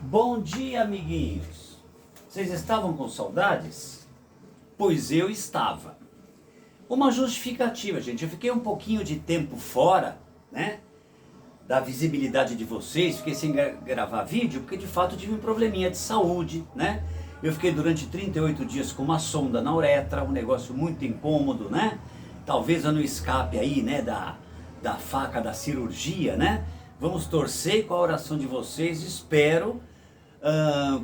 Bom dia, amiguinhos! Vocês estavam com saudades? Pois eu estava. Uma justificativa, gente. Eu fiquei um pouquinho de tempo fora, né? Da visibilidade de vocês. Fiquei sem gravar vídeo porque de fato tive um probleminha de saúde, né? Eu fiquei durante 38 dias com uma sonda na uretra, um negócio muito incômodo, né? Talvez eu não escape aí, né? Da faca da cirurgia, né? Vamos torcer com a oração de vocês. Espero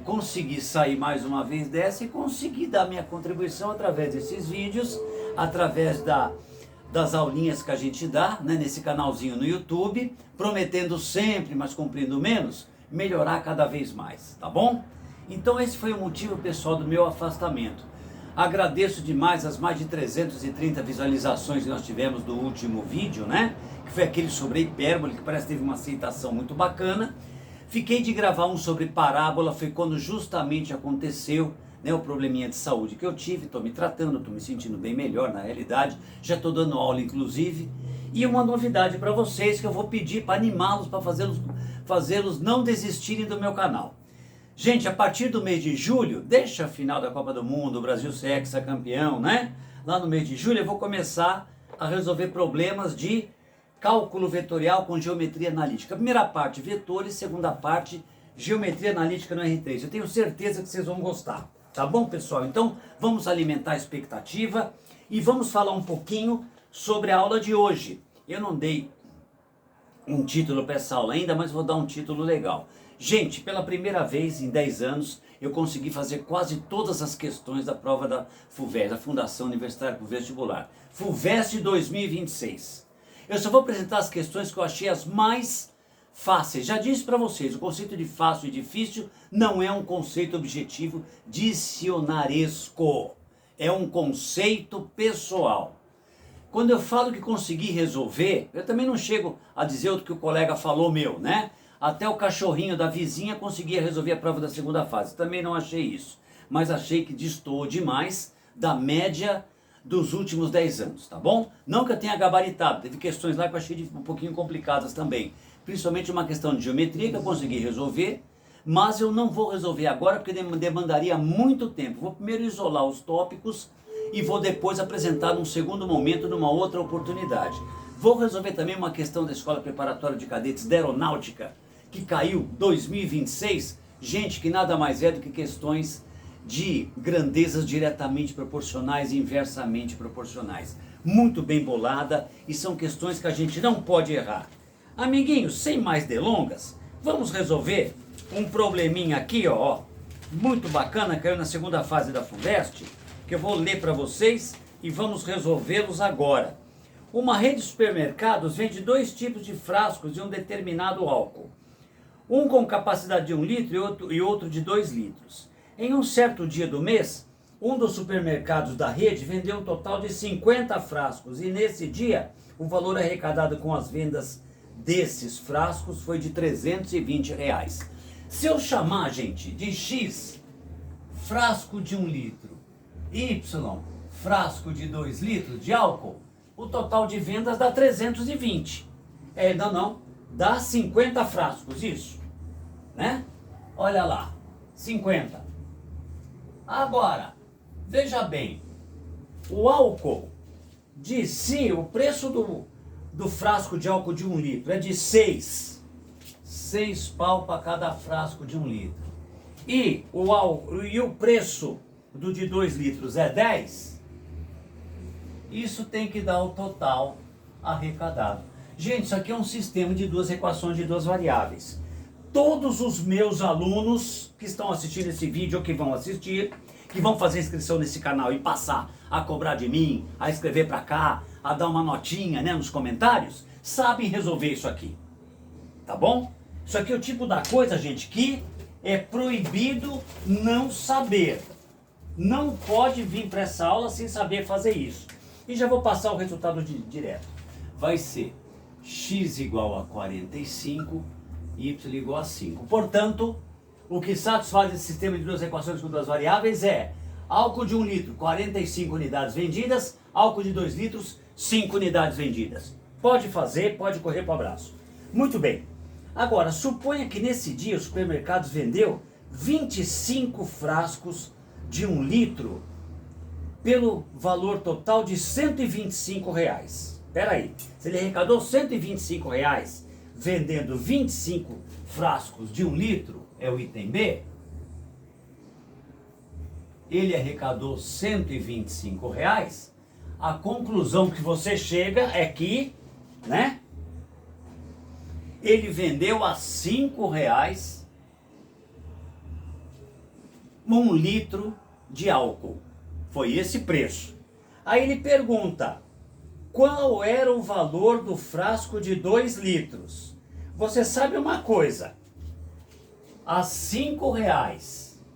conseguir sair mais uma vez dessa e conseguir dar minha contribuição através desses vídeos, através das aulinhas que a gente dá, né, nesse canalzinho no YouTube, prometendo sempre, mas cumprindo menos, melhorar cada vez mais, tá bom? Então esse foi o motivo, pessoal, do meu afastamento. Agradeço demais as mais de 330 visualizações que nós tivemos do último vídeo, né? Que foi aquele sobre hipérbole, que parece que teve uma aceitação muito bacana. Fiquei de gravar um sobre parábola, foi quando justamente aconteceu, né, o probleminha de saúde que eu tive. Estou me tratando, estou me sentindo bem melhor na realidade, já estou dando aula inclusive. E uma novidade para vocês que eu vou pedir para animá-los, para fazê-los não desistirem do meu canal. Gente, a partir do mês de julho, deixa a final da Copa do Mundo, o Brasil ser hexacampeão, né? Lá no mês de julho eu vou começar a resolver problemas de cálculo vetorial com geometria analítica. Primeira parte, vetores, segunda parte, geometria analítica no R3. Eu tenho certeza que vocês vão gostar. Tá bom, pessoal? Então, vamos alimentar a expectativa e vamos falar um pouquinho sobre a aula de hoje. Eu não dei um título para essa aula ainda, mas vou dar um título legal. Gente, pela primeira vez em 10 anos, eu consegui fazer quase todas as questões da prova da FUVEST, da Fundação Universitária para o Vestibular. FUVEST 2026. Eu só vou apresentar as questões que eu achei as mais fáceis. Já disse para vocês, o conceito de fácil e difícil não é um conceito objetivo dicionaresco. É um conceito pessoal. Quando eu falo que consegui resolver, eu também não chego a dizer o que o colega falou meu, né? Até o cachorrinho da vizinha conseguia resolver a prova da segunda fase. Também não achei isso. Mas achei que destoou demais da média dos últimos 10 anos, tá bom? Não que eu tenha gabaritado, teve questões lá que eu achei um pouquinho complicadas também. Principalmente uma questão de geometria que eu consegui resolver, mas eu não vou resolver agora porque demandaria muito tempo. Vou primeiro isolar os tópicos e vou depois apresentar num segundo momento, numa outra oportunidade. Vou resolver também uma questão da Escola Preparatória de Cadetes da Aeronáutica, que caiu 2026, gente, que nada mais é do que questões de grandezas diretamente proporcionais e inversamente proporcionais. Muito bem bolada e são questões que a gente não pode errar. Amiguinhos, sem mais delongas, vamos resolver um probleminha aqui, ó, muito bacana, caiu na segunda fase da FUVEST, que eu vou ler para vocês e vamos resolvê-los agora. Uma rede de supermercados vende dois tipos de frascos de um determinado álcool. Um com capacidade de 1 litro e outro de 2 litros. Em um certo dia do mês, um dos supermercados da rede vendeu um total de 50 frascos e nesse dia o valor arrecadado com as vendas desses frascos foi de R$320. Se eu chamar, gente, de X, frasco de 1 litro, Y, frasco de 2 litros de álcool, o total de vendas dá 320. Dá 50 frascos, isso, né? Olha lá, 50. Agora, veja bem, o álcool de si, o preço do frasco de álcool de 1 litro é de 6 pau para cada frasco de 1 litro. E o preço do de 2 litros é 10. Isso tem que dar o total arrecadado. Gente, isso aqui é um sistema de duas equações de duas variáveis. Todos os meus alunos que estão assistindo esse vídeo ou que vão assistir, que vão fazer inscrição nesse canal e passar a cobrar de mim, a escrever para cá, a dar uma notinha, né, nos comentários, sabem resolver isso aqui. Tá bom? Isso aqui é o tipo da coisa, gente, que é proibido não saber. Não pode vir para essa aula sem saber fazer isso. E já vou passar o resultado direto. Vai ser x igual a 45, y igual a 5. Portanto, o que satisfaz esse sistema de duas equações com duas variáveis é álcool de 1 litro, 45 unidades vendidas, álcool de 2 litros, 5 unidades vendidas. Pode fazer, pode correr para o abraço. Muito bem. Agora, suponha que nesse dia o supermercado vendeu 25 frascos de 1 litro pelo valor total de R$ 125. Espera aí, se ele arrecadou R$ 125 vendendo 25 frascos de 1 litro, é o item B, ele arrecadou R$ 125, a conclusão que você chega é que, né, ele vendeu a R$ 5 1 litro de álcool. Foi esse preço. Aí ele pergunta, qual era o valor do frasco de 2 litros? Você sabe uma coisa, a R$ 5,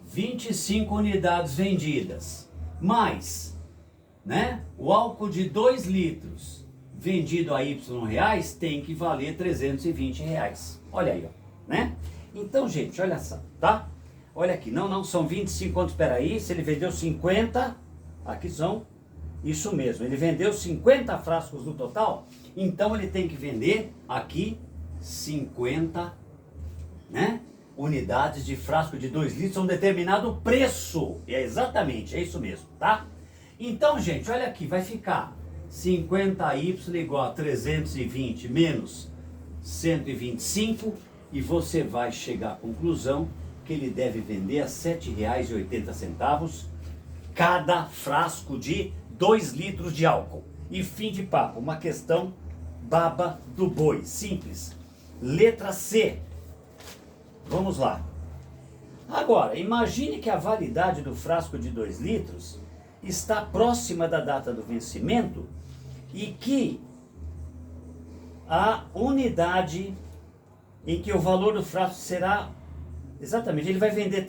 25 unidades vendidas, mais, né, o álcool de 2 litros vendido a Y reais tem que valer R$ 320. Olha aí, ó, né? Então, gente, olha só, tá? Olha aqui, não são 25 quantos, espera aí, se ele vendeu 50, aqui são, isso mesmo, ele vendeu 50 frascos no total, então ele tem que vender aqui 50, né, unidades de frasco de 2 litros a um determinado preço. É exatamente, é isso mesmo, tá? Então, gente, olha aqui, vai ficar 50Y igual a 320 menos 125 e você vai chegar à conclusão que ele deve vender a R$ 7,80 cada frasco de 2 litros de álcool. E fim de papo, uma questão baba do boi, simples. Letra C. Vamos lá. Agora, imagine que a validade do frasco de 2 litros está próxima da data do vencimento e que a unidade em que o valor do frasco será, exatamente, ele vai vender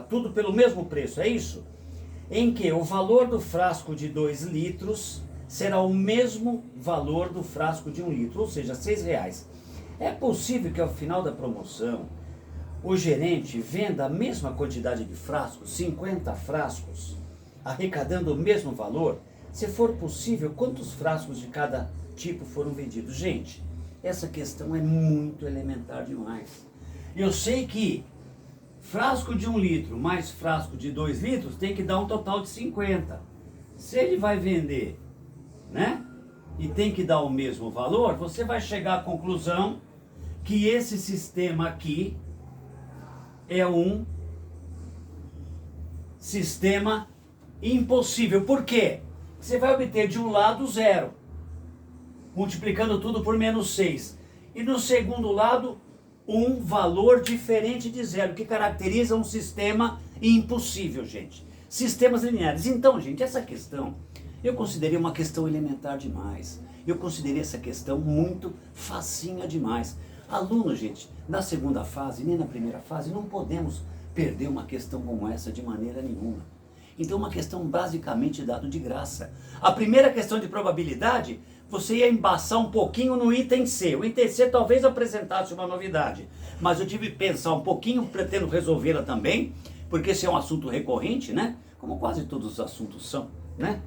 tudo pelo mesmo preço, é isso? Em que o valor do frasco de 2 litros será o mesmo valor do frasco de 1 litro, ou seja, R$ 6. É possível que ao final da promoção o gerente venda a mesma quantidade de frascos, 50 frascos, arrecadando o mesmo valor? Se for possível, quantos frascos de cada tipo foram vendidos? Gente, essa questão é muito elementar demais. Eu sei que frasco de 1 litro mais frasco de 2 litros tem que dar um total de 50. Se ele vai vender, né, e tem que dar o mesmo valor, você vai chegar à conclusão que esse sistema aqui é um sistema impossível. Por quê? Você vai obter de um lado 0, multiplicando tudo por menos 6. E no segundo lado, um valor diferente de 0, que caracteriza um sistema impossível, gente. Sistemas lineares. Então, gente, essa questão, eu considerei uma questão elementar demais. Eu considerei essa questão muito facinha demais. Aluno, gente, na segunda fase, nem na primeira fase, não podemos perder uma questão como essa de maneira nenhuma. Então, uma questão basicamente dada de graça. A primeira questão de probabilidade, você ia embaçar um pouquinho no item C. O item C talvez apresentasse uma novidade, mas eu tive que pensar um pouquinho, pretendo resolvê-la também, porque esse é um assunto recorrente, né? Como quase todos os assuntos são, né?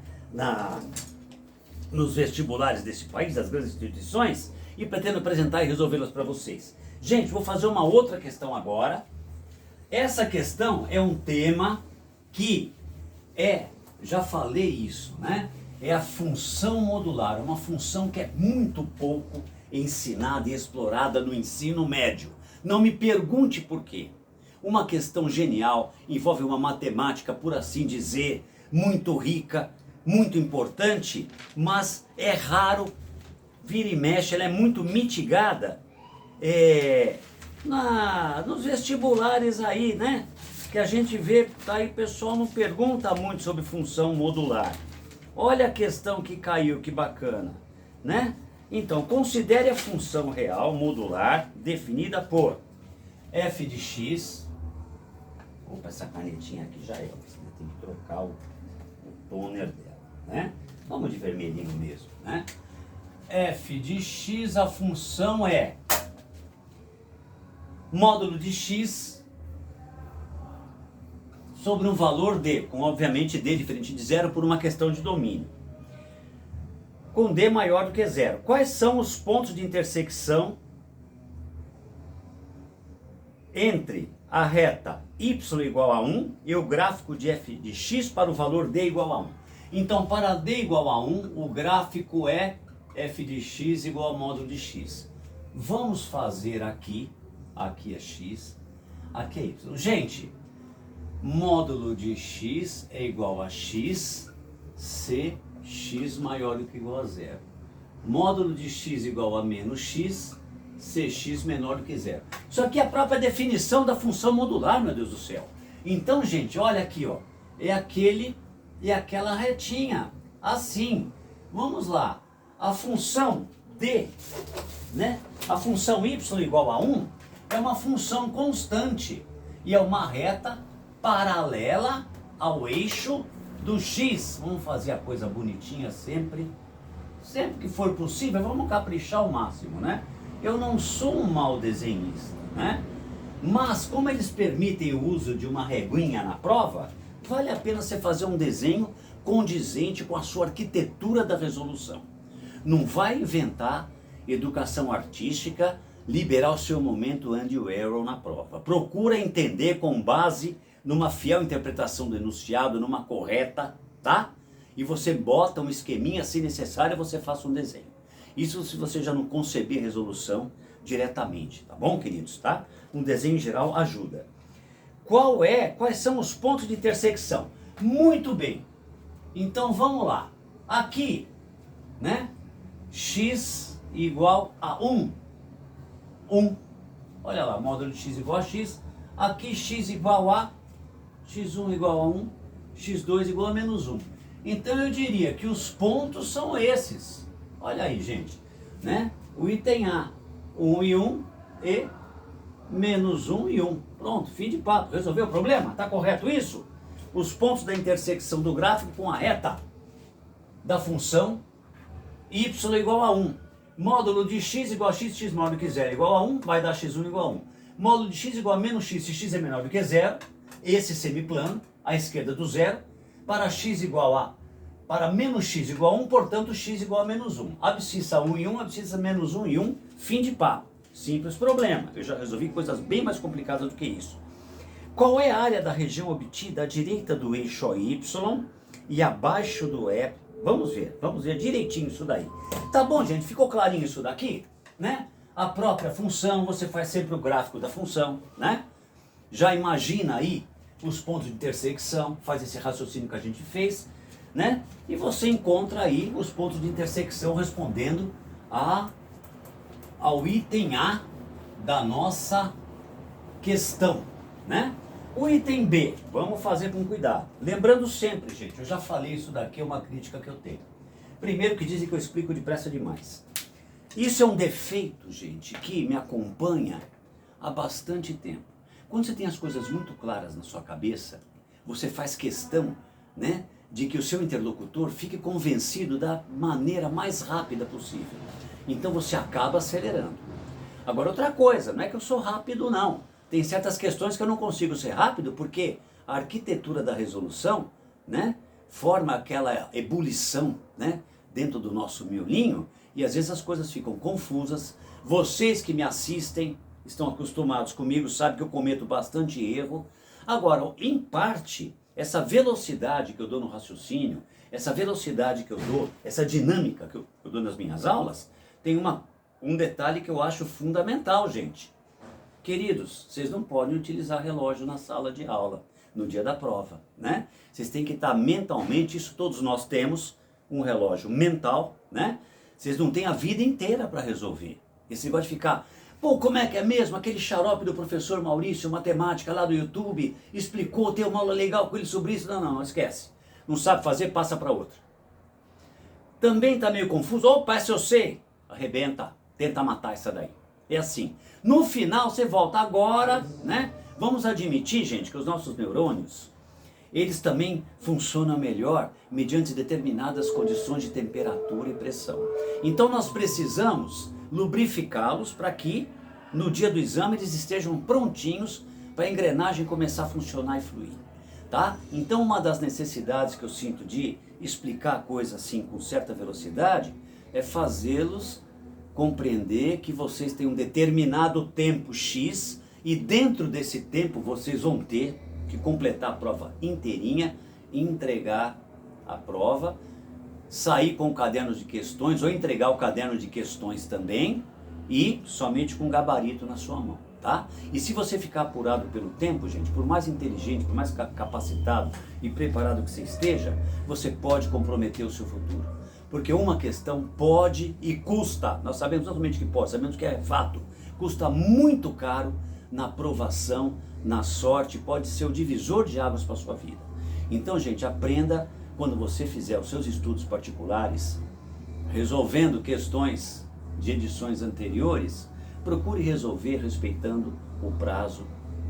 Nos vestibulares desse país, das grandes instituições, e pretendo apresentar e resolvê-las para vocês. Gente, vou fazer uma outra questão agora. Essa questão é um tema que já falei isso, né? É a função modular, uma função que é muito pouco ensinada e explorada no ensino médio. Não me pergunte por quê. Uma questão genial, envolve uma matemática, por assim dizer, muito rica, muito importante, mas é raro, vira e mexe, ela é muito mitigada nos vestibulares aí, né? Que a gente vê, aí o pessoal não pergunta muito sobre função modular. Olha a questão que caiu, que bacana, né? Então, considere a função real modular definida por f de x. Opa, essa canetinha aqui já é, você tem que trocar o toner dela, né? Vamos de vermelhinho mesmo, né? F de x, a função é módulo de x sobre um valor d, com obviamente d diferente de zero por uma questão de domínio, com d maior do que zero. Quais são os pontos de intersecção entre a reta y igual a 1 e o gráfico de f de x para o valor d igual a 1. Então, para d igual a 1, o gráfico é f de x igual ao módulo de x. Vamos fazer aqui é x, aqui é y. Gente, módulo de x é igual a x se x maior do que igual a zero. Módulo de x igual a menos x se x menor do que zero. Isso aqui é a própria definição da função modular, meu Deus do céu. Então, gente, olha aqui, ó, é aquele e aquela retinha, assim. Vamos lá, a função d, né? A função y igual a 1 é uma função constante e é uma reta paralela ao eixo do x. Vamos fazer a coisa bonitinha sempre. Sempre que for possível, vamos caprichar ao máximo, né? Eu não sou um mau desenhista, né? Mas como eles permitem o uso de uma reguinha na prova, vale a pena você fazer um desenho condizente com a sua arquitetura da resolução. Não vai inventar educação artística, liberar o seu momento Andy Warhol na prova. Procura entender com base numa fiel interpretação do enunciado, numa correta, tá? E você bota um esqueminha, se necessário, você faça um desenho. Isso se você já não conceber resolução diretamente, tá bom, queridos, tá? Um desenho geral ajuda. Quais são os pontos de intersecção? Muito bem. Então vamos lá. Aqui, né? X igual a 1. 1. Olha lá, módulo de x igual a x. Aqui x igual a x1 igual a 1, x2 igual a menos 1. Então eu diria que os pontos são esses. Olha aí, gente, né? O item A, 1 e 1 e menos 1 e 1. Pronto, fim de papo. Resolveu o problema? Tá correto isso? Os pontos da intersecção do gráfico com a reta da função y igual a 1. Módulo de x igual a x, x maior do que zero igual a 1, vai dar x1 igual a 1. Módulo de x igual a menos x, se x é menor do que zero, esse semiplano, à esquerda do zero, para menos x igual a 1, portanto x igual a menos 1. Abscissa 1 e 1, abscissa menos 1 e 1, fim de papo. Simples problema. Eu já resolvi coisas bem mais complicadas do que isso. Qual é a área da região obtida à direita do eixo y e abaixo do E? Vamos ver direitinho isso daí. Tá bom, gente? Ficou clarinho isso daqui? Né? A própria função, você faz sempre o gráfico da função, né? Já imagina aí os pontos de intersecção, faz esse raciocínio que a gente fez, né? E você encontra aí os pontos de intersecção respondendo ao item A da nossa questão, né? O item B, vamos fazer com cuidado. Lembrando sempre, gente, eu já falei isso daqui, é uma crítica que eu tenho. Primeiro que dizem que eu explico depressa demais. Isso é um defeito, gente, que me acompanha há bastante tempo. Quando você tem as coisas muito claras na sua cabeça, você faz questão, né, de que o seu interlocutor fique convencido da maneira mais rápida possível. Então você acaba acelerando. Agora outra coisa, não é que eu sou rápido não. Tem certas questões que eu não consigo ser rápido porque a arquitetura da resolução, né, forma aquela ebulição, né, dentro do nosso miolinho e às vezes as coisas ficam confusas. Vocês que me assistem, estão acostumados comigo, sabem que eu cometo bastante erro. Agora, em parte, essa velocidade que eu dou no raciocínio, essa velocidade que eu dou, essa dinâmica que eu dou nas minhas aulas, tem um detalhe que eu acho fundamental, gente. Queridos, vocês não podem utilizar relógio na sala de aula, no dia da prova, né? Vocês têm que estar mentalmente, isso todos nós temos, um relógio mental, né? Vocês não têm a vida inteira para resolver. Esse negócio de ficar, pô, como é que é mesmo? Aquele xarope do professor Maurício, matemática lá do YouTube, explicou, tem uma aula legal com ele sobre isso. Não, esquece. Não sabe fazer, passa para outra. Também está meio confuso? Opa, essa eu sei. Arrebenta, tenta matar essa daí. É assim. No final você volta agora, né? Vamos admitir, gente, que os nossos neurônios, eles também funcionam melhor mediante determinadas condições de temperatura e pressão. Então nós precisamos lubrificá-los para que no dia do exame eles estejam prontinhos para a engrenagem começar a funcionar e fluir, tá? Então uma das necessidades que eu sinto de explicar coisas assim com certa velocidade é fazê-los compreender que vocês têm um determinado tempo X E dentro desse tempo vocês vão ter que completar a prova inteirinha, entregar a prova, sair com o caderno de questões ou entregar o caderno de questões também e somente com gabarito na sua mão, tá? E se você ficar apurado pelo tempo, gente, por mais inteligente, por mais capacitado e preparado que você esteja, você pode comprometer o seu futuro. Porque uma questão pode e custa, nós sabemos não somente que pode, sabemos que é fato, custa muito caro na aprovação, na sorte, pode ser o divisor de águas para a sua vida. Então, gente, aprenda quando você fizer os seus estudos particulares, resolvendo questões de edições anteriores, procure resolver respeitando o prazo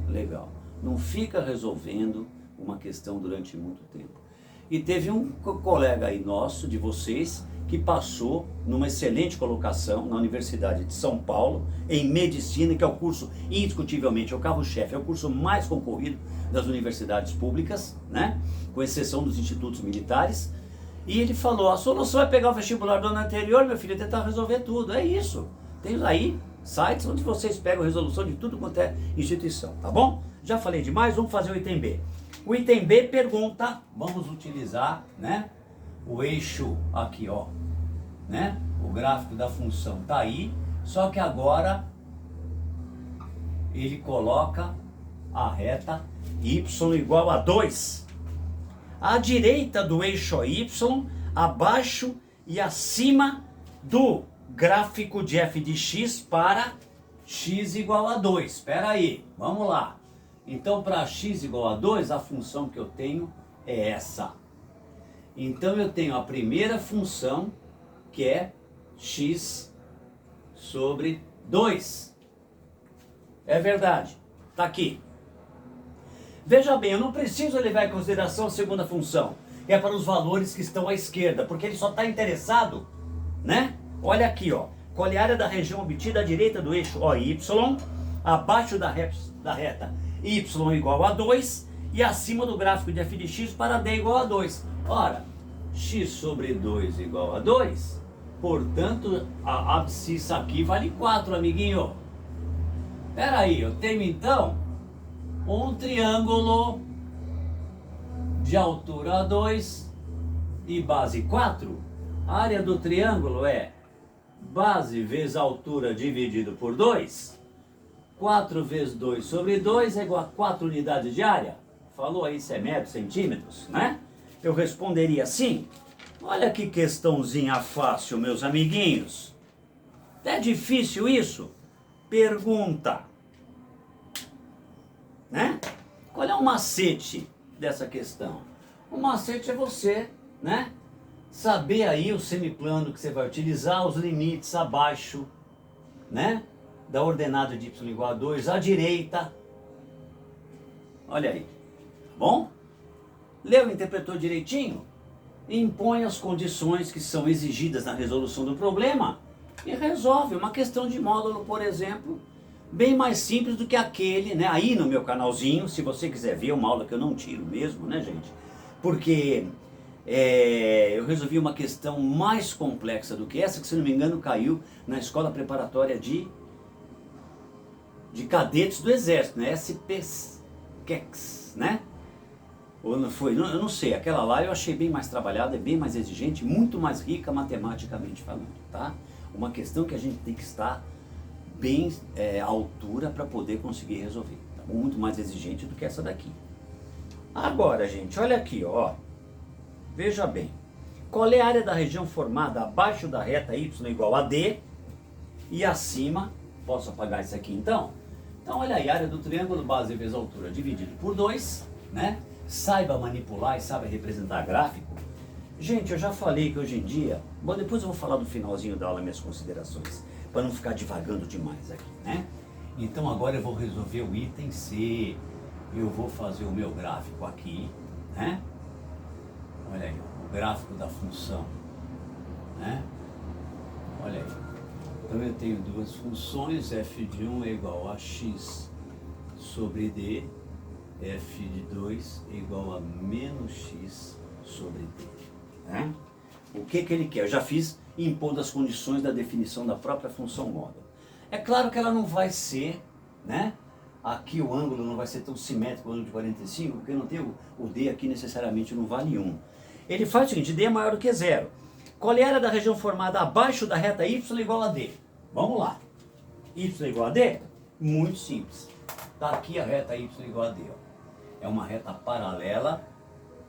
legal. Não fica resolvendo uma questão durante muito tempo. E teve um colega aí nosso, de vocês, que passou numa excelente colocação na Universidade de São Paulo, em Medicina, que é o curso, indiscutivelmente, é o carro-chefe, é o curso mais concorrido das universidades públicas, né? Com exceção dos institutos militares. E ele falou, a solução é pegar o vestibular do ano anterior, meu filho, e tentar resolver tudo. É isso. Tem aí sites onde vocês pegam a resolução de tudo quanto é instituição, tá bom? Já falei demais, vamos fazer o item B. O item B pergunta, vamos utilizar, né, o eixo aqui, ó, né? O gráfico da função tá aí, só que agora ele coloca a reta y igual a 2. À direita do eixo y, abaixo e acima do gráfico de f de x para x igual a 2. Espera aí, vamos lá. Então, para x igual a 2, a função que eu tenho é essa. Então, eu tenho a primeira função, que é x sobre 2. É verdade, está aqui. Veja bem, eu não preciso levar em consideração a segunda função, que é para os valores que estão à esquerda, porque ele só está interessado, né? Olha aqui, ó. Qual é a área da região obtida à direita do eixo OY, abaixo da reta y igual a 2 e acima do gráfico de f de x para d igual a 2. Ora, x sobre 2 igual a 2, portanto, a abscissa aqui vale 4, amiguinho. Espera aí, eu tenho então um triângulo de altura 2 e base 4. A área do triângulo é base vezes altura dividido por 2. 4 vezes 2 sobre 2 é igual a 4 unidades de área. Falou aí se é metros, centímetros, né? Eu responderia assim. Olha que questãozinha fácil, meus amiguinhos. É difícil isso? Pergunta. Né? Qual é o macete dessa questão? O macete é você, né, saber aí o semiplano que você vai utilizar, os limites abaixo, né, da ordenada de y igual a 2, à direita. Olha aí, tá bom? Leu, interpretou direitinho? Impõe as condições que são exigidas na resolução do problema e resolve uma questão de módulo, por exemplo, bem mais simples do que aquele, né? Aí no meu canalzinho, se você quiser ver uma aula que eu não tiro mesmo, né, gente? Porque eu resolvi uma questão mais complexa do que essa, que se não me engano caiu na escola preparatória de cadetes do Exército, né? SPQEX, né? Ou não foi? Eu não sei, aquela lá eu achei bem mais trabalhada, bem mais exigente, muito mais rica matematicamente falando, tá? Uma questão que a gente tem que estar bem à altura para poder conseguir resolver, tá? Muito mais exigente do que essa daqui. Agora, gente, olha aqui, ó. Veja bem. Qual é a área da região formada abaixo da reta y igual a d e acima? Posso apagar isso aqui então? Então, olha aí, a área do triângulo base vezes altura dividido por 2, né? Saiba manipular e saiba representar gráfico. Gente, eu já falei que hoje em dia... Bom, depois eu vou falar do finalzinho da aula minhas considerações, para não ficar divagando demais aqui, né? Então agora eu vou resolver o item C. Eu vou fazer o meu gráfico aqui, né? Olha aí, o gráfico da função, né? Olha aí. Então eu tenho duas funções, f de 1 é igual a x sobre d, f de 2 é igual a menos x sobre d, né? O que ele quer? Eu já fiz impondo as condições da definição da própria função módulo. É claro que ela não vai ser, né, aqui o ângulo não vai ser tão simétrico, o ângulo de 45, porque não tem o D aqui necessariamente não vale 1. Ele faz o seguinte, D é maior do que zero. Qual é a área da região formada abaixo da reta Y igual a D? Vamos lá. Y igual a D? Muito simples. Está aqui a reta Y igual a D. Ó. É uma reta paralela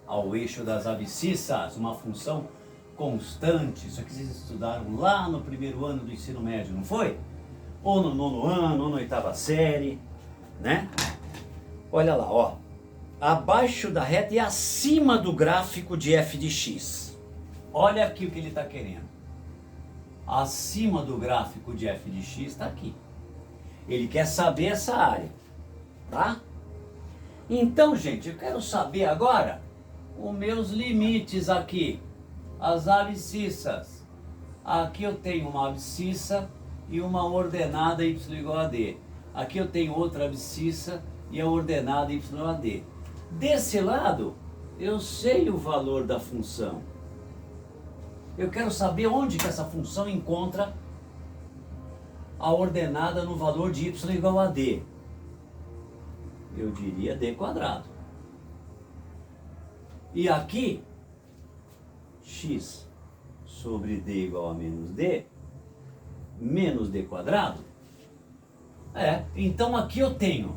ao eixo das abscissas, uma função constante. Isso aqui vocês estudaram lá no primeiro ano do ensino médio, não foi? Ou no nono ano, ou na oitava série, né? Olha lá, ó. Abaixo da reta e acima do gráfico de f de x. Olha aqui o que ele está querendo. Acima do gráfico de f de x está aqui. Ele quer saber essa área, tá? Então, gente, eu quero saber agora os meus limites aqui. As abscissas. Aqui eu tenho uma abscissa e uma ordenada y igual a d. Aqui eu tenho outra abscissa e a ordenada y igual a d. Desse lado, eu sei o valor da função. Eu quero saber onde que essa função encontra a ordenada no valor de y igual a d. Eu diria d quadrado. E aqui, x sobre d igual a menos d quadrado. Então aqui eu tenho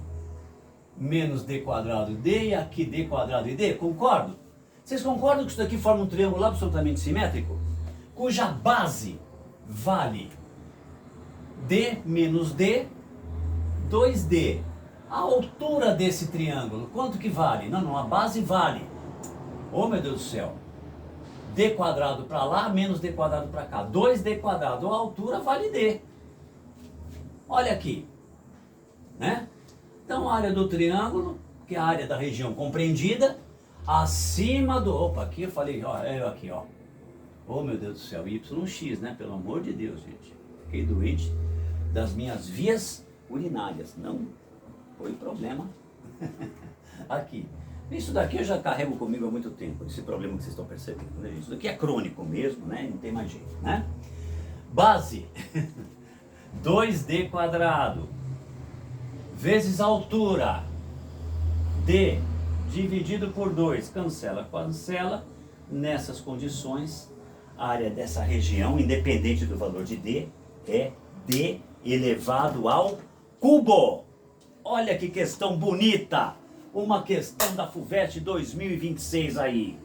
menos d quadrado d e aqui d quadrado e d, concordo? Vocês concordam que isso daqui forma um triângulo absolutamente simétrico? Cuja base vale d menos d, 2d. A altura desse triângulo, quanto que vale? Não, a base vale. Oh, meu Deus do céu. D quadrado para lá, menos D quadrado para cá. 2D quadrado. A altura vale D. Olha aqui. Né? Então, a área do triângulo, que é a área da região compreendida, acima do... Opa, aqui eu falei, ó, aqui, ó. Oh, meu Deus do céu, YX, né? Pelo amor de Deus, gente. Fiquei doente das minhas vias urinárias. Não foi problema. Aqui. Isso daqui eu já carrego comigo há muito tempo, esse problema que vocês estão percebendo, né? Isso daqui é crônico mesmo, né? Não tem mais jeito, né? Base, 2D quadrado, vezes a altura, D, dividido por 2, cancela, cancela. Nessas condições, a área dessa região, independente do valor de D, é D elevado ao cubo. Olha que questão bonita! Uma questão da FUVEST 2026 aí,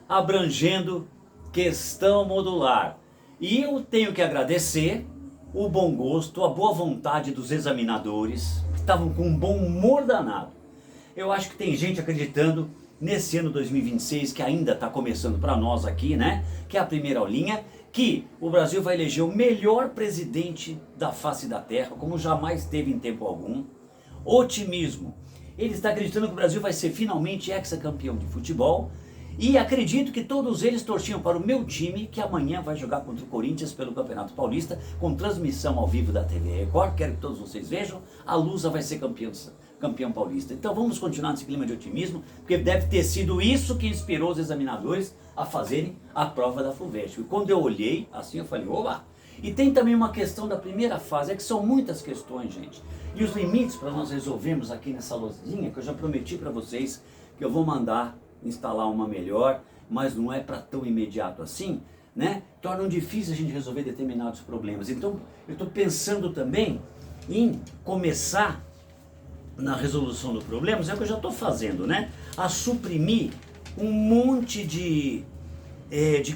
abrangendo questão modular. E eu tenho que agradecer o bom gosto, a boa vontade dos examinadores, que estavam com um bom humor danado. Eu acho que tem gente acreditando nesse ano 2026, que ainda está começando para nós aqui, né? Que é a primeira aulinha, que o Brasil vai eleger o melhor presidente da face da Terra, como jamais teve em tempo algum. Otimismo. Ele está acreditando que o Brasil vai ser finalmente hexacampeão de futebol. E acredito que todos eles torciam para o meu time, que amanhã vai jogar contra o Corinthians pelo Campeonato Paulista, com transmissão ao vivo da TV Record. Quero que todos vocês vejam. A Lusa vai ser campeão paulista. Então vamos continuar nesse clima de otimismo, porque deve ter sido isso que inspirou os examinadores a fazerem a prova da FUVEST. E quando eu olhei, assim eu falei, oba! E tem também uma questão da primeira fase, é que são muitas questões, gente. E os limites para nós resolvermos aqui nessa lousinha, que eu já prometi para vocês que eu vou mandar instalar uma melhor, mas não é para tão imediato assim, né? Tornam difícil a gente resolver determinados problemas. Então, eu estou pensando também em começar na resolução do problema, é o que eu já estou fazendo, né? A suprimir um monte de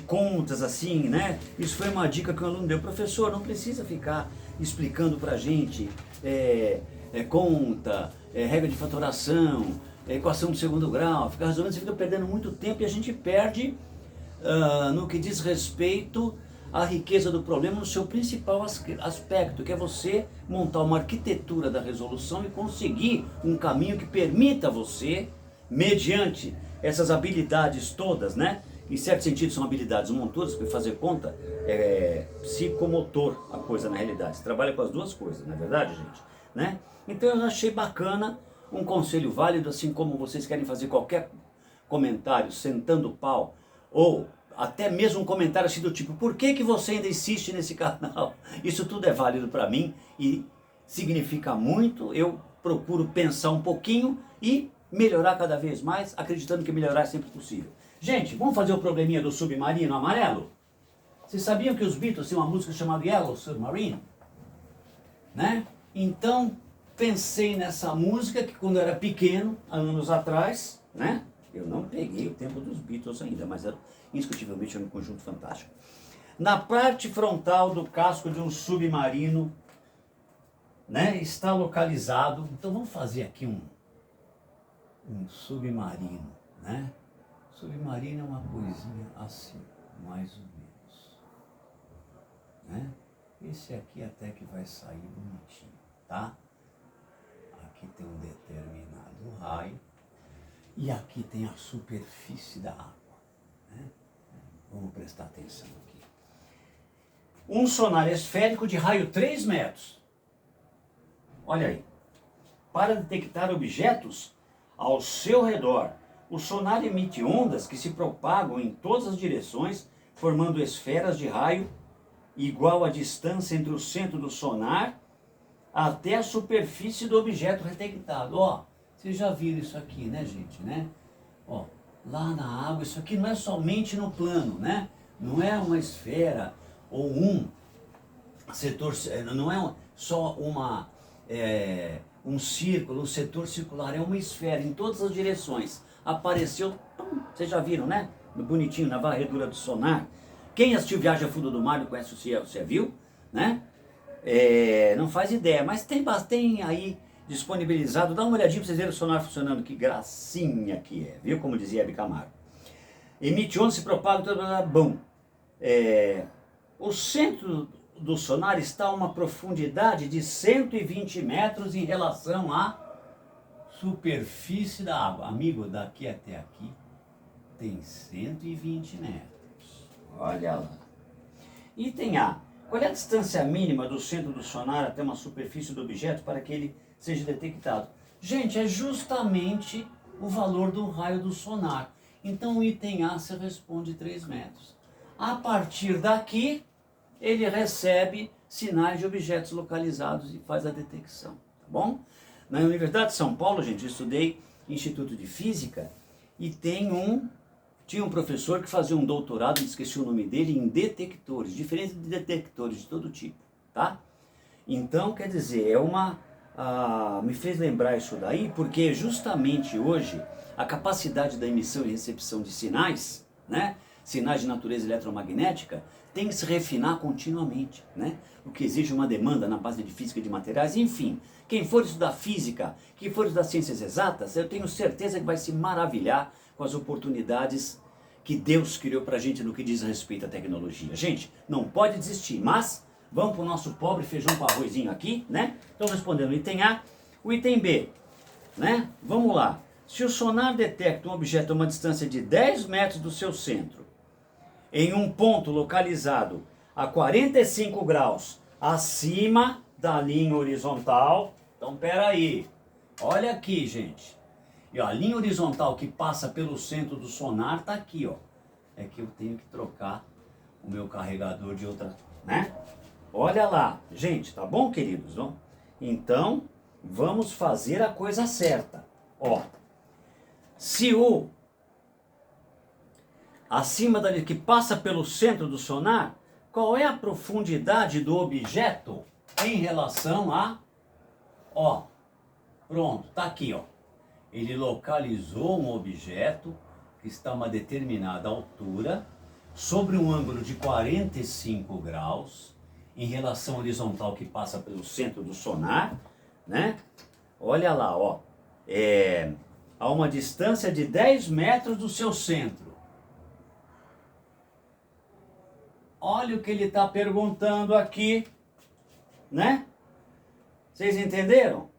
contas assim, né? Isso foi uma dica que o aluno deu. Professor, não precisa ficar explicando pra gente conta, regra de fatoração, equação do segundo grau, fica resolvendo, você fica perdendo muito tempo e a gente perde no que diz respeito à riqueza do problema no seu principal aspecto, que é você montar uma arquitetura da resolução e conseguir um caminho que permita você, mediante essas habilidades todas, né? Em certo sentido são habilidades montoras, porque fazer conta é psicomotor a coisa na realidade. Você trabalha com as duas coisas, não é verdade, gente? Né? Então eu achei bacana, um conselho válido, assim como vocês querem fazer qualquer comentário sentando o pau, ou até mesmo um comentário assim do tipo, por que você ainda insiste nesse canal? Isso tudo é válido para mim e significa muito. Eu procuro pensar um pouquinho e melhorar cada vez mais, acreditando que melhorar é sempre possível. Gente, vamos fazer o probleminha do submarino amarelo? Vocês sabiam que os Beatles têm uma música chamada Yellow Submarine? Né? Então, pensei nessa música que quando eu era pequeno, anos atrás, né? Eu não peguei o tempo dos Beatles ainda, mas era indiscutivelmente um conjunto fantástico. Na parte frontal do casco de um submarino, né, está localizado. Então vamos fazer aqui um submarino, né? Submarino é uma coisinha assim, mais ou menos, né? Esse aqui até que vai sair bonitinho, tá? Aqui tem um determinado raio e aqui tem a superfície da água, né? Vamos prestar atenção aqui. Um sonar esférico de raio 3 metros. Olha aí. Para detectar objetos ao seu redor, o sonar emite ondas que se propagam em todas as direções, formando esferas de raio igual à distância entre o centro do sonar até a superfície do objeto detectado. Ó, vocês já viram isso aqui, né, gente, né? Ó, lá na água, isso aqui não é somente no plano, né? Não é uma esfera ou um setor, não é só um círculo, um setor circular, é uma esfera em todas as direções. Apareceu, vocês já viram, né? Bonitinho, na varredura do sonar. Quem assistiu Viagem ao Fundo do Mar não conhece o Ciel, você viu, né? Não faz ideia, mas tem aí disponibilizado. Dá uma olhadinha para vocês verem o sonar funcionando, que gracinha que é, viu? Como dizia Hebe Camargo. Emite ondas, se propaga, bom. O centro do sonar está a uma profundidade de 120 metros em relação à superfície da água. Amigo, daqui até aqui tem 120 metros. Olha lá. Item A. Qual é a distância mínima do centro do sonar até uma superfície do objeto para que ele seja detectado? Gente, é justamente o valor do raio do sonar. Então o item A se responde 3 metros. A partir daqui, ele recebe sinais de objetos localizados e faz a detecção, tá bom? Na Universidade de São Paulo, gente, eu estudei Instituto de Física e tinha um professor que fazia um doutorado, esqueci o nome dele, em detectores, diferentes de detectores de todo tipo, tá? Então, quer dizer, me fez lembrar isso daí, porque justamente hoje a capacidade da emissão e recepção de sinais, né? Sinais de natureza eletromagnética, tem que se refinar continuamente, né? O que exige uma demanda na base de física de materiais, enfim. Quem for estudar física, quem for estudar ciências exatas, eu tenho certeza que vai se maravilhar com as oportunidades que Deus criou pra gente no que diz respeito à tecnologia. Gente, não pode desistir, mas vamos pro nosso pobre feijão com arrozinho aqui, né? Então respondendo o item A, o item B, né? Vamos lá. Se o sonar detecta um objeto a uma distância de 10 metros do seu centro, em um ponto localizado a 45 graus acima da linha horizontal. Então, peraí, olha aqui, gente. E ó, a linha horizontal que passa pelo centro do sonar está aqui, ó. É que eu tenho que trocar o meu carregador de outra, né? Olha lá, gente, tá bom, queridos? Não? Então, vamos fazer a coisa certa. Ó, se o acima da linha que passa pelo centro do sonar, qual é a profundidade do objeto em relação a... Ó, pronto, tá aqui, ó. Ele localizou um objeto que está a uma determinada altura, sobre um ângulo de 45 graus, em relação horizontal que passa pelo centro do sonar, né? Olha lá, ó. A uma distância de 10 metros do seu centro. Olha o que ele está perguntando aqui, né? Vocês entenderam?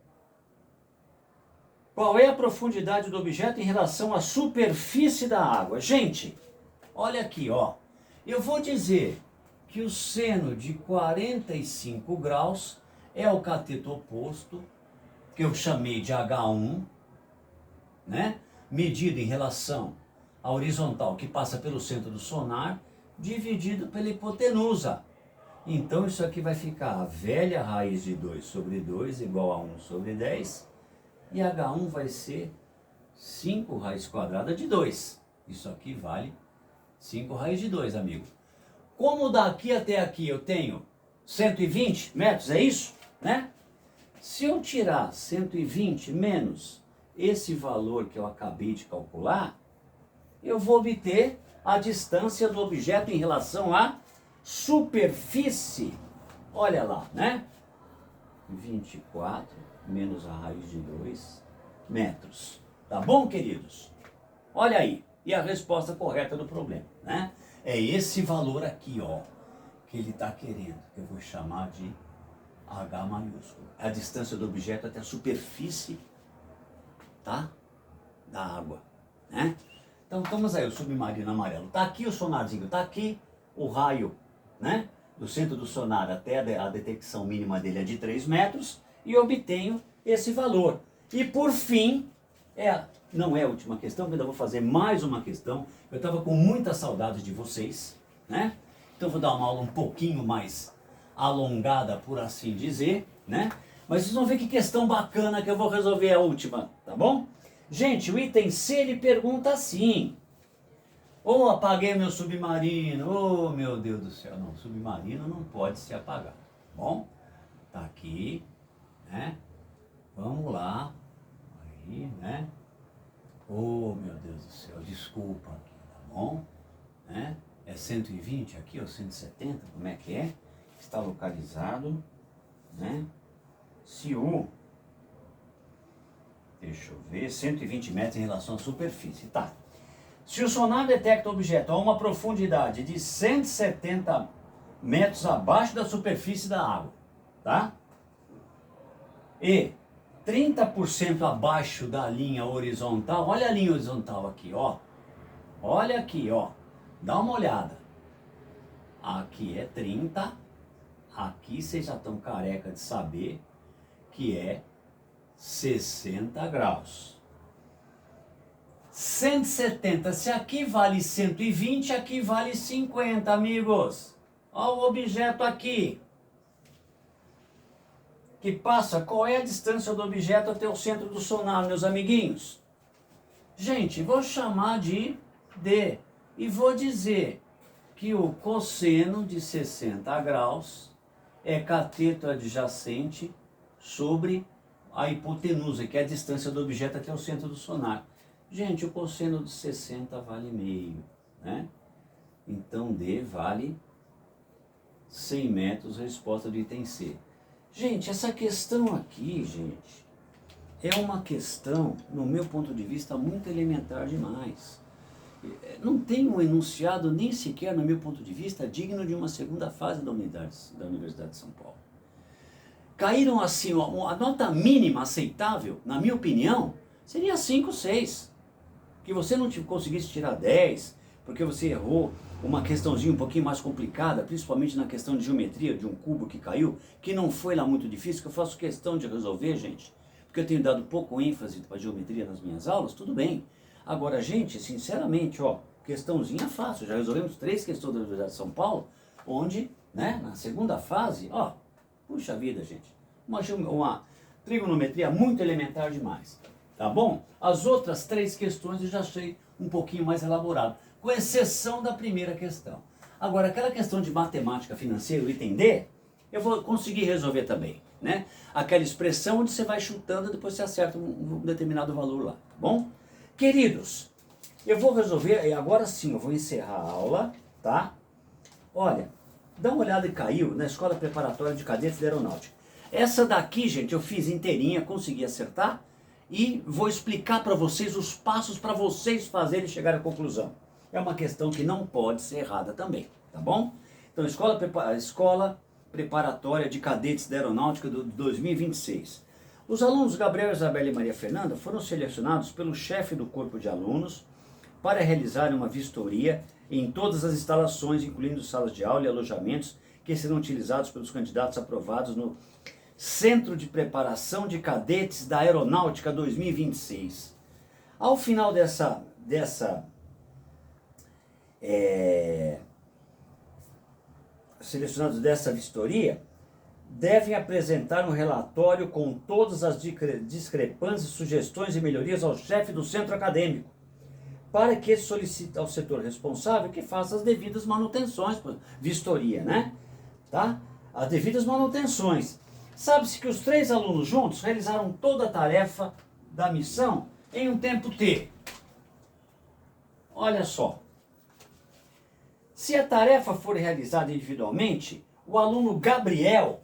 Qual é a profundidade do objeto em relação à superfície da água? Gente, olha aqui, ó. Eu vou dizer que o seno de 45 graus é o cateto oposto, que eu chamei de H1, né? Medido em relação à horizontal que passa pelo centro do sonar, dividido pela hipotenusa. Então isso aqui vai ficar a velha raiz de 2 sobre 2 igual a 1 sobre 10. E H1 vai ser 5 raiz quadrada de 2. Isso aqui vale 5 raiz de 2, amigo. Como daqui até aqui eu tenho 120 metros, é isso? Né? Se eu tirar 120 menos esse valor que eu acabei de calcular, eu vou obter a distância do objeto em relação à superfície. Olha lá, né? 24 menos a raiz de 2 metros. Tá bom, queridos? Olha aí. E a resposta correta do problema, né? É esse valor aqui, ó, que ele está querendo. Eu vou chamar de H maiúsculo. É a distância do objeto até a superfície, tá? Da água, né? Então, estamos aí, o submarino amarelo. Tá aqui o sonarzinho, tá aqui o raio, né? Do centro do sonar até a detecção mínima dele é de 3 metros. E obtenho esse valor. E por fim, não é a última questão, porque eu ainda vou fazer mais uma questão. Eu estava com muita saudade de vocês, né? Então vou dar uma aula um pouquinho mais alongada, por assim dizer, né? Mas vocês vão ver que questão bacana que eu vou resolver a última, tá bom? Gente, o item C ele pergunta assim: ou apaguei meu submarino, oh meu Deus do céu, não, submarino não pode se apagar, bom? Tá aqui, né? Vamos lá, aí, né? Oh, meu Deus do céu, desculpa aqui, tá bom? Né? É 120 aqui, ou 170, como é que é? Está localizado, né? Se o, deixa eu ver, 120 metros em relação à superfície, tá? Se o sonar detecta o objeto a uma profundidade de 170 metros abaixo da superfície da água, tá? E 30% abaixo da linha horizontal, olha a linha horizontal aqui, ó. Olha aqui, ó. Dá uma olhada. Aqui é 30. Aqui vocês já estão careca de saber que é 60 graus. 170, se aqui vale 120, aqui vale 50, amigos. Olha o objeto aqui. Que passa, qual é a distância do objeto até o centro do sonar, meus amiguinhos? Gente, vou chamar de D e vou dizer que o cosseno de 60 graus é cateto adjacente sobre a hipotenusa, que é a distância do objeto até o centro do sonar. Gente, o cosseno de 60 vale meio, né? Então D vale 100 metros, resposta do item C. Gente, essa questão aqui, gente, é uma questão, no meu ponto de vista, muito elementar demais. Não tem um enunciado nem sequer, no meu ponto de vista, digno de uma segunda fase da Universidade de São Paulo. Caíram assim, a nota mínima aceitável, na minha opinião, seria 5, 6. Que você não conseguisse tirar 10, porque você errou uma questãozinha um pouquinho mais complicada, principalmente na questão de geometria, de um cubo que caiu, que não foi lá muito difícil, que eu faço questão de resolver, gente, porque eu tenho dado pouco ênfase para geometria nas minhas aulas, tudo bem. Agora, gente, sinceramente, ó, questãozinha fácil, já resolvemos 3 questões da Universidade de São Paulo, onde, né, na segunda fase, ó, puxa vida, gente, uma trigonometria muito elementar demais, tá bom? As outras 3 questões eu já achei um pouquinho mais elaborado, com exceção da primeira questão. Agora, aquela questão de matemática financeira, o item D, eu vou conseguir resolver também, né? Aquela expressão onde você vai chutando e depois você acerta um determinado valor lá, tá bom? Queridos, eu vou resolver, e agora sim, eu vou encerrar a aula, tá? Olha, dá uma olhada e caiu na Escola Preparatória de Cadetes da Aeronáutica. Essa daqui, gente, eu fiz inteirinha, consegui acertar, e vou explicar para vocês os passos para vocês fazerem chegar à conclusão. É uma questão que não pode ser errada também, tá bom? Então, Escola Preparatória de Cadetes da Aeronáutica do 2026. Os alunos Gabriel, Isabela e Maria Fernanda foram selecionados pelo chefe do corpo de alunos para realizar uma vistoria em todas as instalações, incluindo salas de aula e alojamentos que serão utilizados pelos candidatos aprovados no Centro de Preparação de Cadetes da Aeronáutica 2026. Ao final selecionados dessa vistoria, devem apresentar um relatório com todas as discrepâncias, sugestões e melhorias ao chefe do centro acadêmico, para que solicite ao setor responsável que faça as devidas manutenções, vistoria, né? Tá? As devidas manutenções. Sabe-se que os 3 alunos juntos realizaram toda a tarefa da missão em um tempo T. Olha só. Se a tarefa for realizada individualmente, o aluno Gabriel,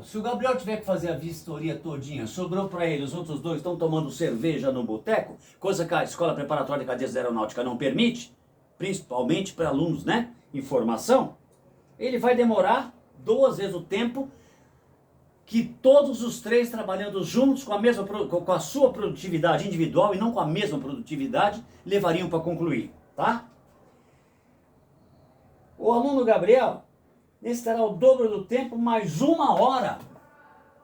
se o Gabriel tiver que fazer a vistoria todinha, sobrou para ele, os outros 2 estão tomando cerveja no boteco, coisa que a Escola Preparatória de Cadeias da Aeronáutica não permite, principalmente para alunos, né, em formação, ele vai demorar 2 vezes o tempo que todos os 3 trabalhando juntos com a sua produtividade individual e não com a mesma produtividade, levariam para concluir, tá? O aluno Gabriel necessitará o dobro do tempo, mais 1 hora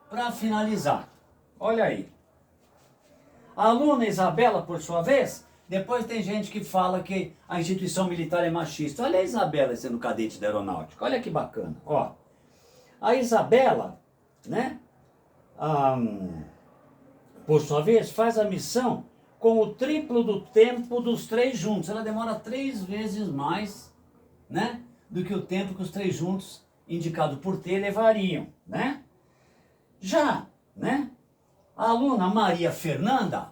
para finalizar. Olha aí. A aluna Isabela, por sua vez, depois tem gente que fala que a instituição militar é machista. Olha a Isabela sendo cadete da aeronáutica. Olha que bacana. Ó, a Isabela, né, por sua vez, faz a missão com o triplo do tempo dos 3 juntos. Ela demora 3 vezes mais, né, do que o tempo que os 3 juntos, indicado por T, levariam, né? Já, né, a aluna Maria Fernanda,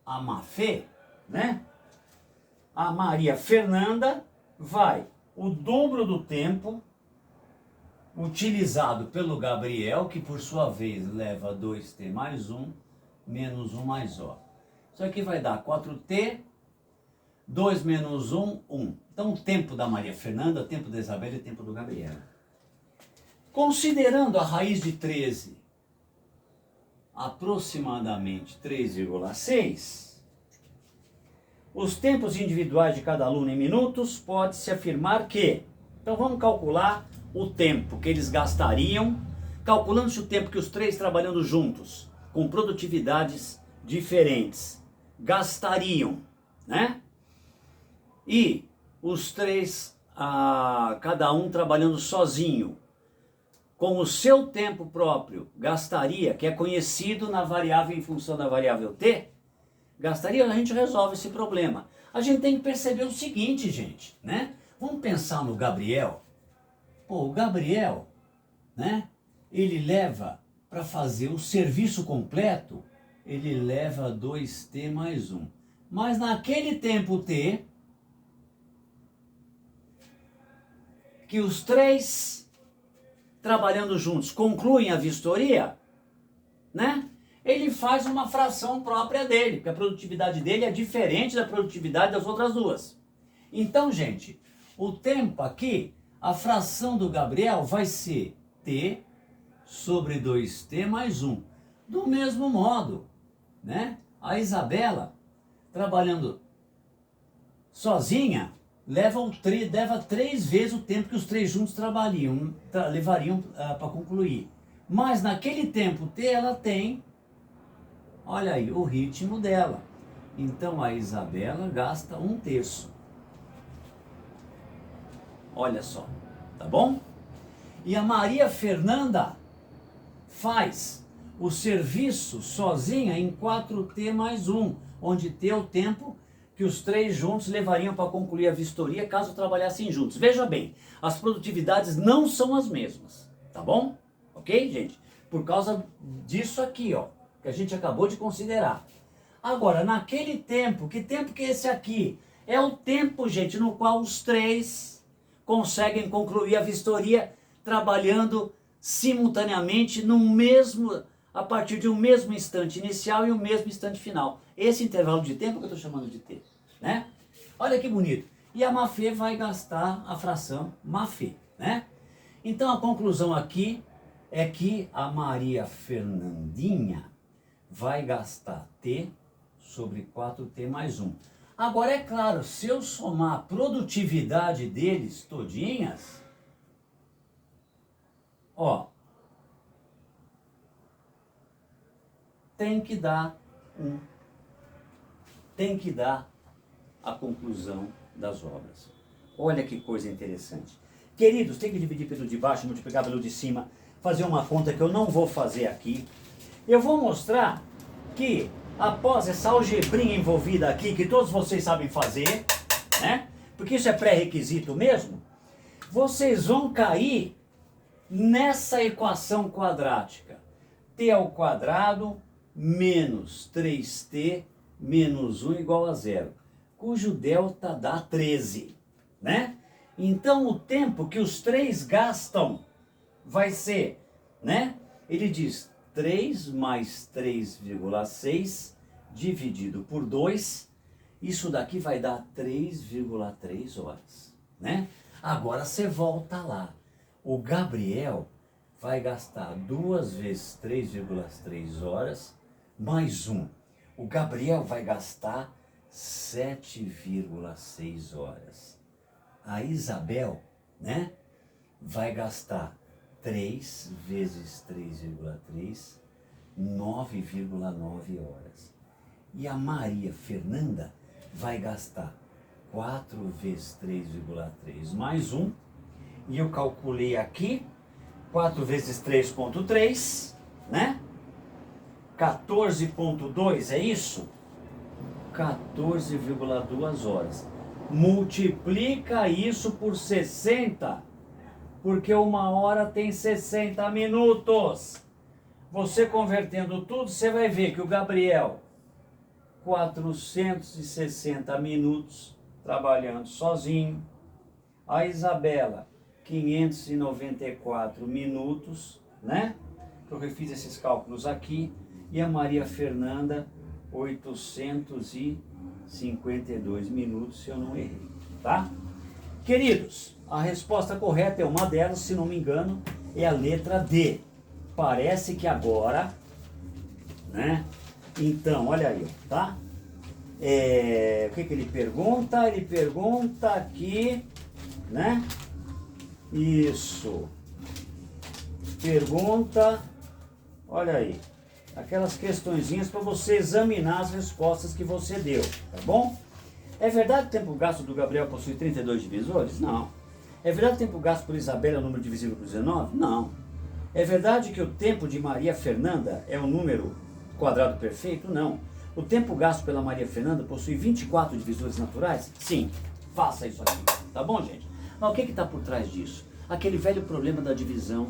a Mafê, né? A Maria Fernanda vai o dobro do tempo utilizado pelo Gabriel, que por sua vez leva 2T mais 1, menos 1 mais O. Isso aqui vai dar 4T, 2 menos 1, 1. Então o tempo da Maria Fernanda, o tempo da Isabela e o tempo do Gabriel. Considerando a raiz de 13 aproximadamente 3,6, os tempos individuais de cada aluno em minutos, pode-se afirmar que... Então vamos calcular o tempo que eles gastariam, calculando-se o tempo que os 3 trabalhando juntos, com produtividades diferentes, gastariam, né? E os 3, cada um trabalhando sozinho, com o seu tempo próprio, gastaria, que é conhecido na variável em função da variável T, gastaria, a gente resolve esse problema. A gente tem que perceber o seguinte, gente, né? Vamos pensar no Gabriel. O Gabriel, né? Ele leva, para fazer o serviço completo, ele leva 2T mais 1. Mas naquele tempo T, que os 3 trabalhando juntos concluem a vistoria, né? Ele faz uma fração própria dele, porque a produtividade dele é diferente da produtividade das outras 2. Então, gente, o tempo aqui, a fração do Gabriel vai ser T sobre 2T mais 1. Do mesmo modo, né? A Isabela, trabalhando sozinha, leva 3 vezes o tempo que os 3 juntos levariam para concluir. Mas naquele tempo T ela tem, olha aí, o ritmo dela. Então a Isabela gasta 1/3. Olha só, tá bom? E a Maria Fernanda faz o serviço sozinha em 4T mais 1, onde T é o tempo que os 3 juntos levariam para concluir a vistoria caso trabalhassem juntos. Veja bem, as produtividades não são as mesmas, tá bom? Ok, gente? Por causa disso aqui, ó, que a gente acabou de considerar. Agora, naquele tempo, que tempo que é esse aqui? É o tempo, gente, no qual os 3 conseguem concluir a vistoria trabalhando simultaneamente a partir de um mesmo instante inicial e um mesmo instante final. Esse intervalo de tempo que eu estou chamando de T, né? Olha que bonito. E a Mafê vai gastar a fração Mafê, né? Então a conclusão aqui é que a Maria Fernandinha vai gastar T sobre 4T mais 1. Agora é claro, se eu somar a produtividade deles todinhas, ó, tem que dar a conclusão das obras. Olha que coisa interessante. Queridos, tem que dividir pelo de baixo, multiplicar pelo de cima, fazer uma conta que eu não vou fazer aqui. Eu vou mostrar que após essa algebrinha envolvida aqui, que todos vocês sabem fazer, né? Porque isso é pré-requisito mesmo, vocês vão cair nessa equação quadrática. T ao quadrado menos 3t menos 1 igual a zero, cujo delta dá 13, né? Então o tempo que os três gastam vai ser, né? Ele diz 3 mais 3,6 dividido por 2, isso daqui vai dar 3,3 horas, né? Agora você volta lá. O Gabriel vai gastar 2 vezes 3,3 horas mais 1. O Gabriel vai gastar 7,6 horas. A Isabel, né, vai gastar 3 vezes 3,3, 9,9 horas. E a Maria Fernanda vai gastar 4 vezes 3,3 mais 1. E eu calculei aqui, 4 vezes 3,3, né? 14,2, é isso? 14,2 horas. Multiplica isso por 60, porque uma hora tem 60 minutos. Você convertendo tudo, você vai ver que o Gabriel, 460 minutos trabalhando sozinho. A Isabela, 594 minutos, né? Eu refiz esses cálculos aqui. E a Maria Fernanda, 852 minutos, se eu não errei, tá? Queridos, a resposta correta é uma delas, se não me engano, é a letra D. Parece que agora, né? Então, olha aí, tá? O que ele pergunta? Ele pergunta aqui, né? Isso. Pergunta, olha aí, aquelas questõezinhas para você examinar as respostas que você deu, tá bom? É verdade que o tempo gasto do Gabriel possui 32 divisores? Não. É verdade que o tempo gasto por Isabela é o número divisível por 19? Não. É verdade que o tempo de Maria Fernanda é um número quadrado perfeito? Não. O tempo gasto pela Maria Fernanda possui 24 divisores naturais? Sim. Faça isso aqui, tá bom, gente? Mas o que está por trás disso? Aquele velho problema da divisão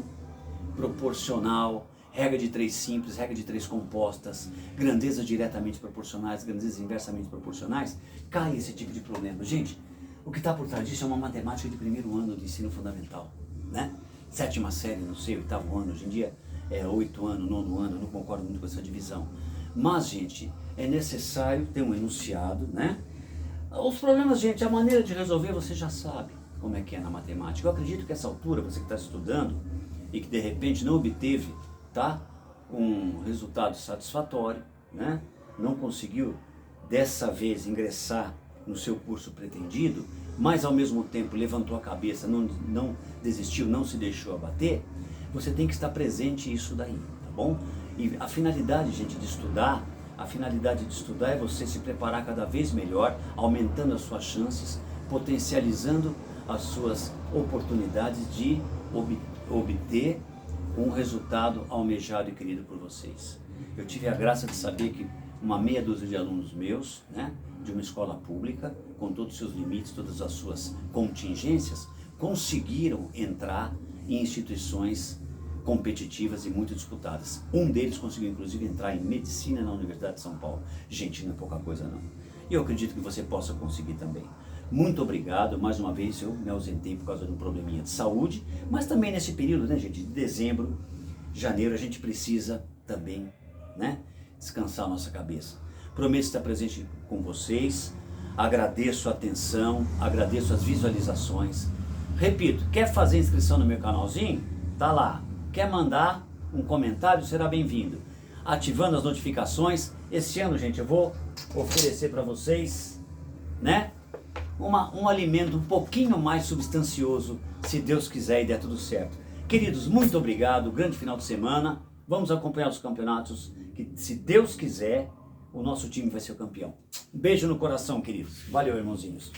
proporcional, regra de 3 simples, regra de 3 compostas, grandezas diretamente proporcionais, grandezas inversamente proporcionais, cai esse tipo de problema. Gente, o que está por trás disso é uma matemática de primeiro ano de ensino fundamental, né? 7ª série, não sei, 8º ano, hoje em dia é 8 anos, 9º ano, eu não concordo muito com essa divisão. Mas, gente, é necessário ter um enunciado, né? Os problemas, gente, a maneira de resolver você já sabe como é que é na matemática. Eu acredito que essa altura, você que está estudando e que de repente não obteve, tá, um resultado satisfatório, né? Não conseguiu dessa vez ingressar no seu curso pretendido, mas ao mesmo tempo levantou a cabeça, não desistiu, não se deixou abater, você tem que estar presente isso daí, tá bom? E a finalidade, gente, de estudar, é você se preparar cada vez melhor, aumentando as suas chances, potencializando as suas oportunidades de obter um resultado almejado e querido por vocês. Eu tive a graça de saber que uma meia dúzia de alunos meus, né, de uma escola pública, com todos os seus limites, todas as suas contingências, conseguiram entrar em instituições competitivas e muito disputadas. Um deles conseguiu inclusive entrar em medicina na Universidade de São Paulo. Gente, não é pouca coisa não. E eu acredito que você possa conseguir também. Muito obrigado, mais uma vez eu me ausentei por causa de um probleminha de saúde, mas também nesse período, né, gente, de dezembro, janeiro, a gente precisa também, né, descansar a nossa cabeça. Prometo estar presente com vocês, agradeço a atenção, agradeço as visualizações. Repito, quer fazer inscrição no meu canalzinho? Tá lá. Quer mandar um comentário? Será bem-vindo. Ativando as notificações. Esse ano, gente, eu vou oferecer para vocês, né, um alimento um pouquinho mais substancioso, se Deus quiser e der tudo certo. Queridos, muito obrigado, grande final de semana, vamos acompanhar os campeonatos, que se Deus quiser, o nosso time vai ser o campeão. Um beijo no coração, queridos. Valeu, irmãozinhos.